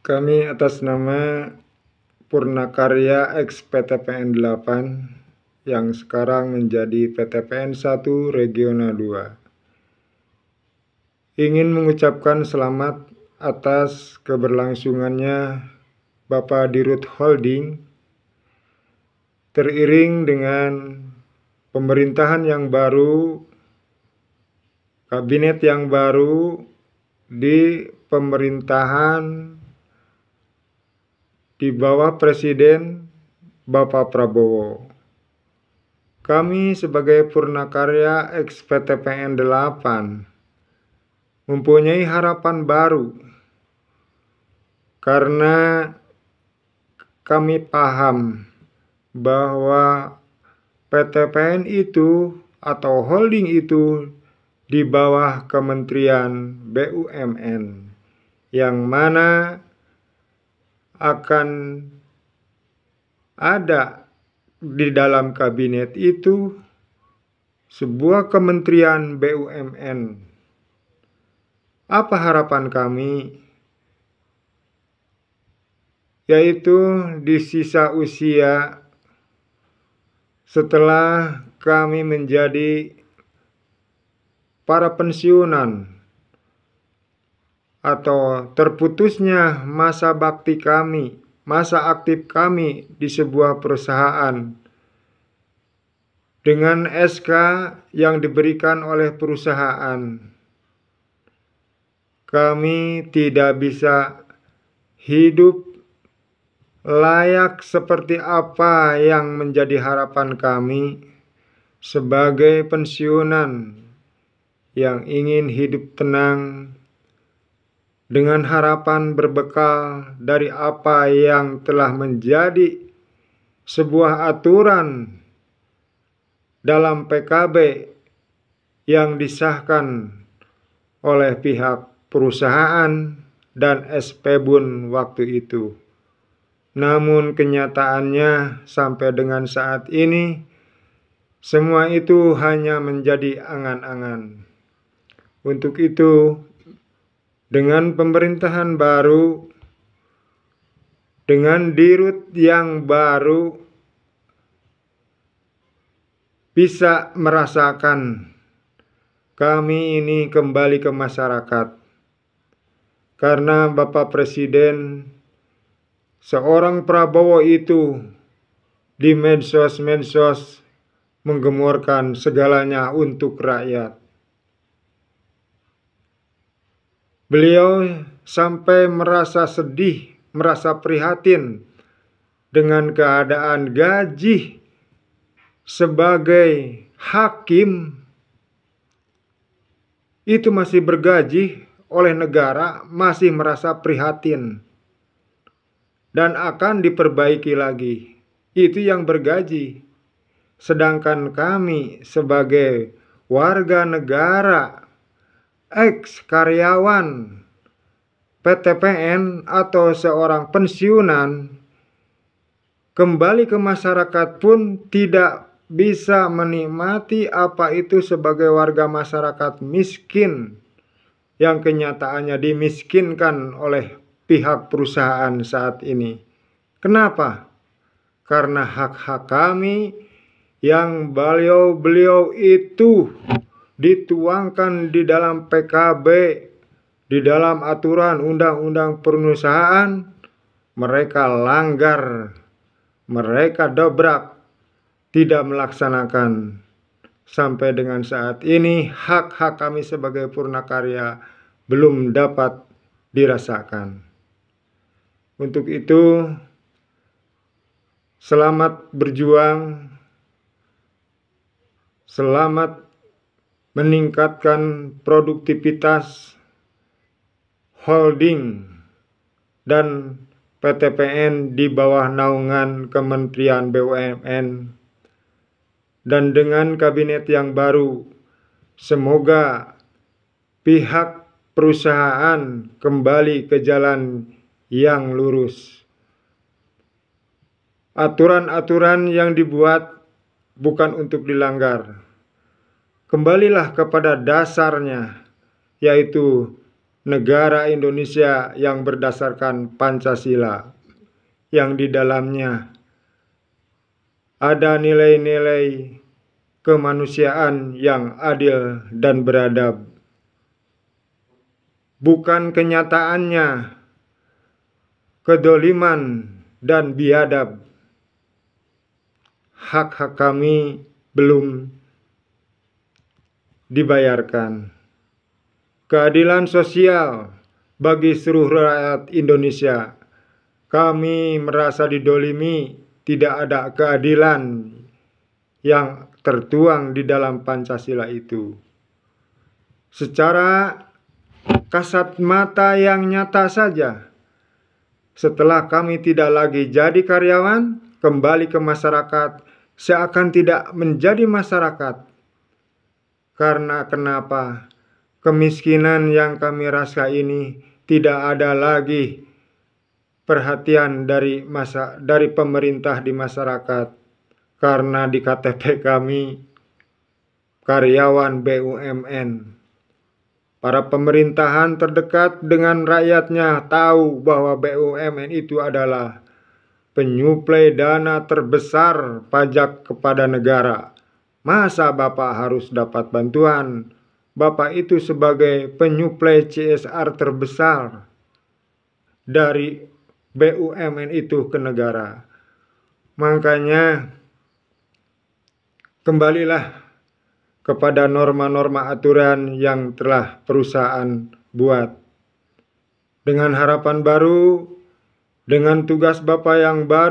Kami atas nama Purnakarya X PTPN 8 yang sekarang menjadi PTPN 1 Regional 2 ingin mengucapkan selamat atas keberlangsungannya Bapak Dirut Holding teriring dengan pemerintahan yang baru, kabinet yang baru di pemerintahan di bawah Presiden Bapak Prabowo. Kami sebagai Purnakarya X PTPN 8 mempunyai harapan baru karena kami paham bahwa PTPN itu atau holding itu di bawah Kementerian BUMN yang mana akan ada di dalam kabinet itu sebuah kementerian BUMN. Apa harapan kami? Yaitu di sisa usia setelah kami menjadi para pensiunan atau terputusnya masa bakti kami, masa aktif kami di sebuah perusahaan dengan SK yang diberikan oleh perusahaan. Kami tidak bisa hidup layak seperti apa yang menjadi harapan kami sebagai pensiunan yang ingin hidup tenang dengan harapan berbekal dari apa yang telah menjadi sebuah aturan dalam PKB yang disahkan oleh pihak perusahaan dan SPBUN waktu itu. Namun kenyataannya sampai dengan saat ini semua itu hanya menjadi angan-angan. Untuk itu, dengan pemerintahan baru, dengan dirut yang baru, bisa merasakan kami ini kembali ke masyarakat. Karena Bapak Presiden seorang Prabowo itu di medsos menggemborkan segalanya untuk rakyat. Beliau sampai merasa sedih, merasa prihatin dengan keadaan gaji sebagai hakim itu masih bergaji oleh negara, masih merasa prihatin dan akan diperbaiki lagi. Itu yang bergaji. Sedangkan kami sebagai warga negara, ex karyawan PTPN atau seorang pensiunan, kembali ke masyarakat pun tidak bisa menikmati apa itu sebagai warga masyarakat miskin yang kenyataannya dimiskinkan oleh pihak perusahaan saat ini. Kenapa? Karena hak-hak kami yang beliau itu dituangkan di dalam PKB, di dalam aturan undang-undang perusahaan, mereka langgar, mereka dobrak, tidak melaksanakan. Sampai dengan saat ini hak-hak kami sebagai Purnakarya belum dapat dirasakan. Untuk itu, selamat berjuang, selamat meningkatkan produktivitas holding dan PTPN di bawah naungan Kementerian BUMN. Dan dengan kabinet yang baru, semoga pihak perusahaan kembali ke jalan yang lurus. Aturan-aturan yang dibuat bukan untuk dilanggar. Kembalilah kepada dasarnya, yaitu negara Indonesia yang berdasarkan Pancasila, yang di dalamnya ada nilai-nilai kemanusiaan yang adil dan beradab. Bukan kenyataannya kedoliman dan biadab. Hak-hak kami belum dibayarkan. Keadilan sosial bagi seluruh rakyat Indonesia. Kami merasa didolimi, tidak ada keadilan yang tertuang di dalam Pancasila itu. Secara kasat mata yang nyata saja, setelah kami tidak lagi jadi karyawan, kembali ke masyarakat, seakan tidak menjadi masyarakat. Karena kenapa? Kemiskinan yang kami rasa ini tidak ada lagi perhatian dari pemerintah di masyarakat. Karena di KTP kami karyawan BUMN. Para pemerintahan terdekat dengan rakyatnya tahu bahwa BUMN itu adalah penyuplai dana terbesar pajak kepada negara. Masa Bapak harus dapat bantuan? Bapak itu sebagai penyuplai CSR terbesar dari BUMN itu ke negara. Makanya kembalilah kepada norma-norma aturan yang telah perusahaan buat. Dengan harapan baru, dengan tugas Bapak yang baru,